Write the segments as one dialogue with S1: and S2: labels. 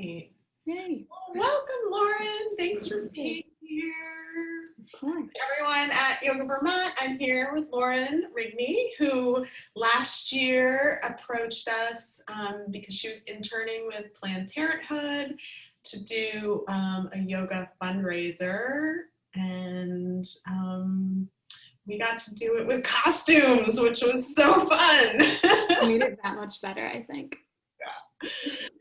S1: Great.
S2: Yay.
S1: Well, welcome, Lauren. Thanks for being here.
S2: Of course.
S1: Everyone at Yoga Vermont, I'm here with Lauren Rigney, who last year approached us because she was interning with Planned Parenthood to do a yoga fundraiser, and we got to do it with costumes, which was so fun.
S2: Made it that much better, I think.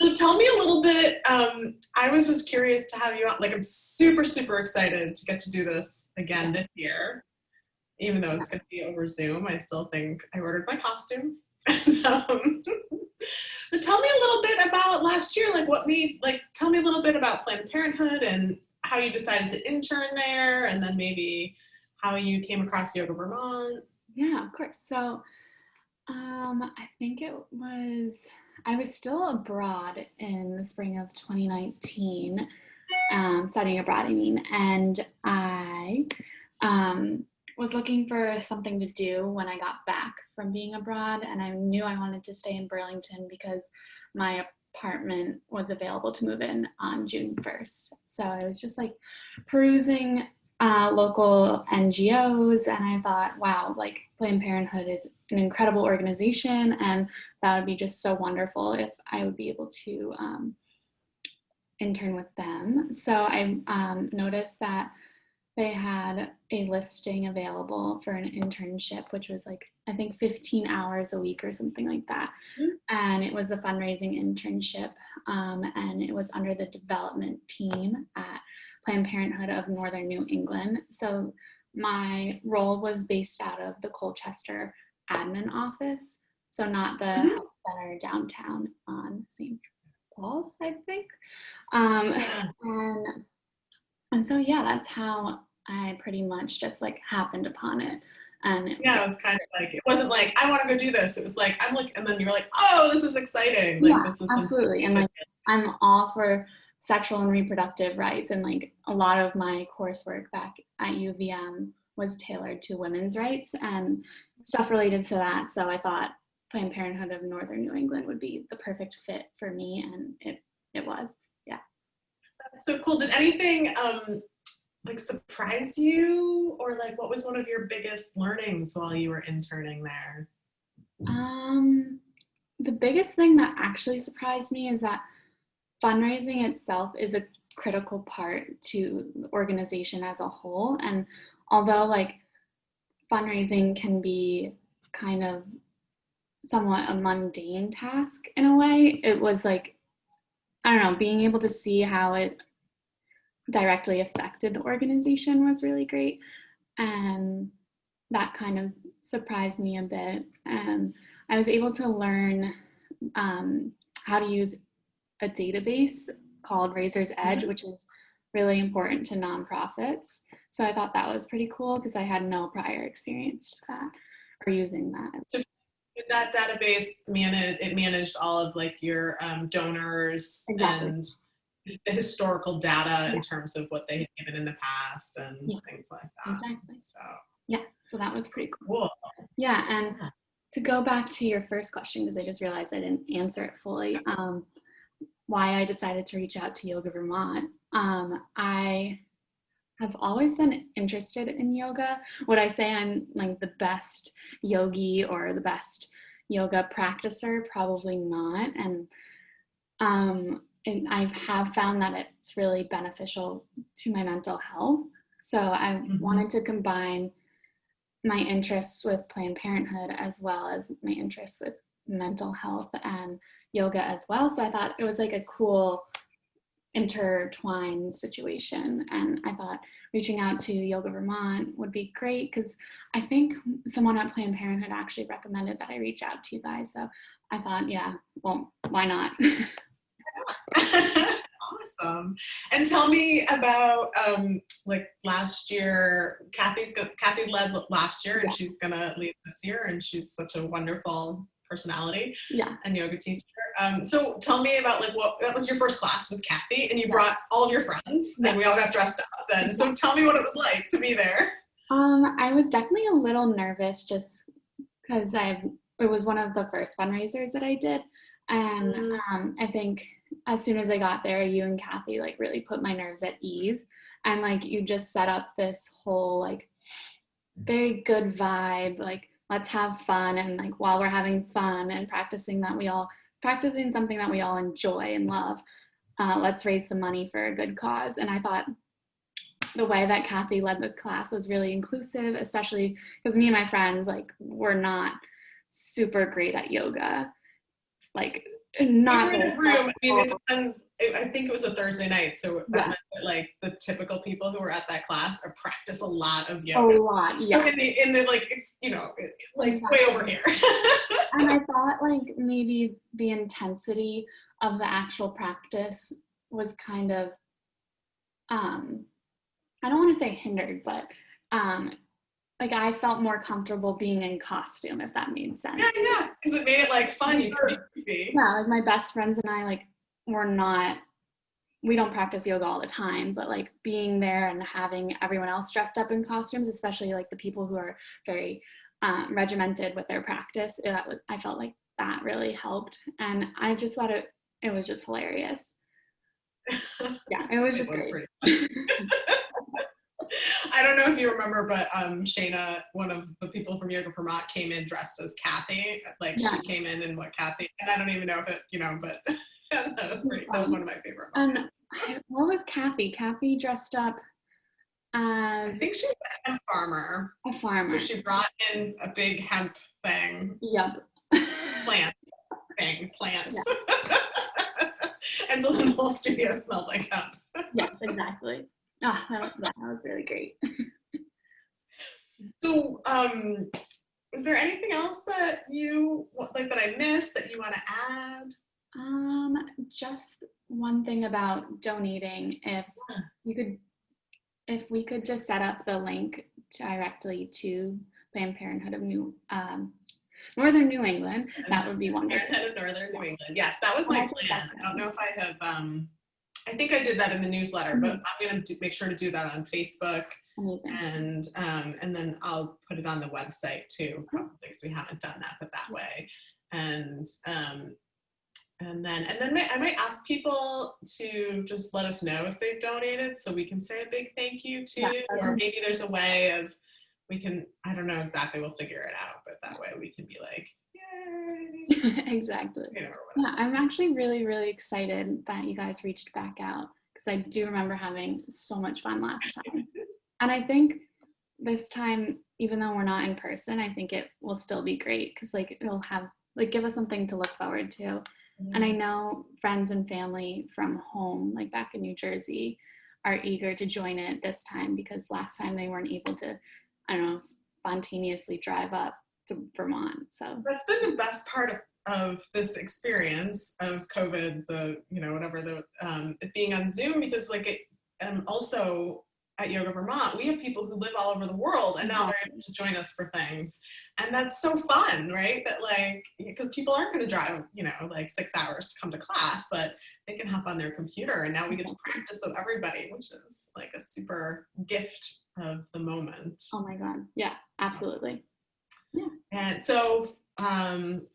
S1: So tell me a little bit, I was just curious to have you on. Like, I'm super, super excited to get to do this again this year. Even though it's going to be over Zoom, I still think I ordered my costume. But tell me a little bit about last year, tell me a little bit about Planned Parenthood and how you decided to intern there, and then maybe how you came across Yoga Vermont.
S2: Yeah, of course. So I think I was still abroad in the spring of 2019, studying abroad, and I was looking for something to do when I got back from being abroad, and I knew I wanted to stay in Burlington because my apartment was available to move in on June 1st. So I was just like perusing local NGOs, and I thought, wow, like Planned Parenthood is an incredible organization, and that would be just so wonderful if I would be able to intern with them. So I noticed that they had a listing available for an internship, which was like, I think 15 hours a week or something like that. Mm-hmm. And it was the fundraising internship, and it was under the development team at Planned Parenthood of Northern New England. So my role was based out of the Colchester admin office, so not the health center downtown on St. Paul's, I think. And so, yeah, that's how I pretty much just like happened upon it. And
S1: it was kind of like, it wasn't like, I want to go do this. It was like, and then you're like, oh, this is exciting. Like, this is
S2: absolutely. And like, I'm all for sexual and reproductive rights. And like a lot of my coursework back at UVM was tailored to women's rights and stuff related to that. So I thought Planned Parenthood of Northern New England would be the perfect fit for me. And it was, yeah.
S1: That's so cool. Did anything like surprise you, or like what was one of your biggest learnings while you were interning there?
S2: The biggest thing that actually surprised me is that fundraising itself is a critical part to the organization as a whole. And although like fundraising can be kind of somewhat a mundane task in a way, it was like, I don't know, being able to see how it directly affected the organization was really great. And that kind of surprised me a bit. And I was able to learn how to use a database called Raiser's Edge, which is really important to nonprofits. So I thought that was pretty cool because I had no prior experience to that or using that.
S1: So that database managed all of like your donors and the historical data in terms of what they had given in the past and things like that.
S2: Exactly. So that was pretty cool.
S1: Cool.
S2: Yeah, and to go back to your first question, because I just realized I didn't answer it fully, why I decided to reach out to Yoga Vermont. I have always been interested in yoga. Would I say I'm like the best yogi or the best yoga practicer? Probably not. And I have found that it's really beneficial to my mental health. So I wanted to combine my interests with Planned Parenthood as well as my interests with mental health and yoga as well. So I thought it was like a cool intertwined situation. And I thought reaching out to Yoga Vermont would be great because I think someone at Planned Parenthood actually recommended that I reach out to you guys. So I thought, yeah, well, why not?
S1: Awesome. And tell me about like last year. Kathy led last year, and she's gonna lead this year, and she's such a wonderful personality and yoga teacher. So tell me about like that was your first class with Kathy, and you brought all of your friends, and we all got dressed up. And so tell me what it was like to be there.
S2: I was definitely a little nervous just because it was one of the first fundraisers that I did, and I think as soon as I got there, you and Kathy like really put my nerves at ease. And like you just set up this whole like very good vibe, like let's have fun. And like while we're having fun and practicing something that we all enjoy and love, let's raise some money for a good cause. And I thought the way that Kathy led the class was really inclusive, especially because me and my friends like were not super great at yoga. Like not
S1: we were in a room. I mean, it depends. I think it was a Thursday night, so that meant that like the typical people who were at that class practice a lot of yoga.
S2: A lot, yeah.
S1: So in the like, it's like exactly. Way over here.
S2: And I thought like maybe the intensity of the actual practice was kind of, I don't want to say hindered, but like I felt more comfortable being in costume, if that made sense.
S1: Yeah, because it made it like fun. You could be goofy.
S2: Yeah, like my best friends and I like we don't practice yoga all the time, but like being there and having everyone else dressed up in costumes, especially like the people who are very regimented with their practice, I felt like that really helped. And I just thought it was just hilarious. Yeah, it was just great.
S1: I don't know if you remember, but Shayna, one of the people from Yoga Vermont, came in dressed as Kathy. Like she came in what Kathy, and I don't even know if it, but that was one of my favorite moments.
S2: What was Kathy? Kathy dressed up as,
S1: I think she was a hemp farmer.
S2: A farmer.
S1: So she brought in a big hemp thing.
S2: Yep.
S1: Plant. And so the whole studio smelled like hemp.
S2: Yes, exactly. Oh, that was really great.
S1: So, is there anything else that that I missed that you want to add?
S2: Just one thing about donating. If we could just set up the link directly to Planned Parenthood of Northern New England, that would be wonderful.
S1: Parenthood of Northern New England. Yes, that was my plan. I don't know if I have. I think I did that in the newsletter, but I'm going to make sure to do that on Facebook.
S2: Amazing.
S1: And then I'll put it on the website too, probably because we haven't done that, but that way. And then I might ask people to just let us know if they've donated, so we can say a big thank you too. Yeah, or maybe there's a way of I don't know exactly. We'll figure it out, but that way we can be like, yay.
S2: Exactly. Yeah, I'm actually really, really excited that you guys reached back out, because I do remember having so much fun last time. And I think this time, even though we're not in person, I think it will still be great, because like it'll have give us something to look forward to. Mm-hmm. And I know friends and family from home, like back in New Jersey, are eager to join it this time, because last time they weren't able to, spontaneously drive up to Vermont. So
S1: that's been the best part of this experience of COVID, it being on Zoom, because also at Yoga Vermont, we have people who live all over the world, and now they're able to join us for things. And that's so fun, right? That because people aren't going to drive, 6 hours to come to class, but they can hop on their computer, and now we get to practice with everybody, which is like a super gift of the moment.
S2: Oh my God. Yeah, absolutely. Yeah.
S1: And so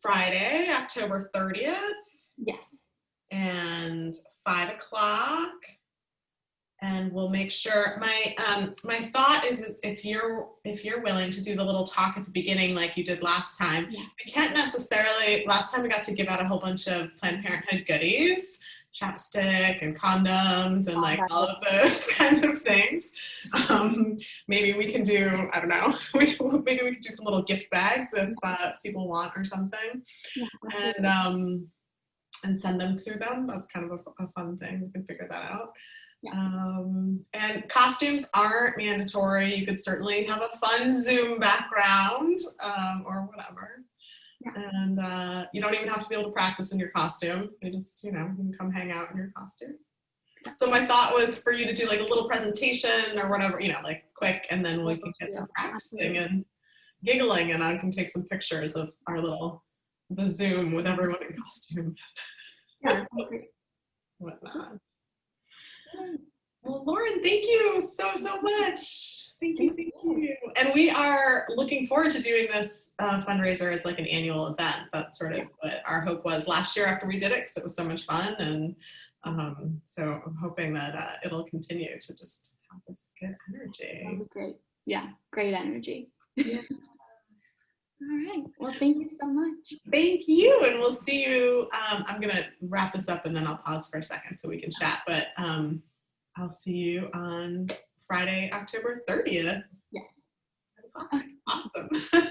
S1: Friday, October 30th.
S2: Yes.
S1: And 5:00. And we'll make sure my thought is if you're willing to do the little talk at the beginning like you did last time. Yeah. We can't necessarily, last time we got to give out a whole bunch of Planned Parenthood goodies, chapstick and condoms and all of those kinds of things. Maybe we can do, I don't know, maybe we can do some little gift bags if people want or something. Yeah, and send them to them. That's kind of a fun thing. We can figure that out. Yeah. And costumes aren't mandatory. You could certainly have a fun Zoom background or whatever. Yeah. And you don't even have to be able to practice in your costume. You just, you can come hang out in your costume. So my thought was for you to do a little presentation or whatever, quick, and then we can get them practicing and giggling, and I can take some pictures of the Zoom with everyone in costume.
S2: Yeah, that sounds great.
S1: Whatnot. Well, Lauren, thank you so much. Thank you. And we are looking forward to doing this fundraiser as an annual event. That's sort of what our hope was last year after we did it, because it was so much fun. And So I'm hoping that it'll continue to just have this good energy.
S2: That'll be great. Yeah, great energy.
S1: Yeah.
S2: All right. Well, thank you so much.
S1: Thank you, and we'll see you. I'm gonna wrap this up and then I'll pause for a second so we can chat. But I'll see you on Friday, October 30th.
S2: Yes.
S1: Awesome. Yeah.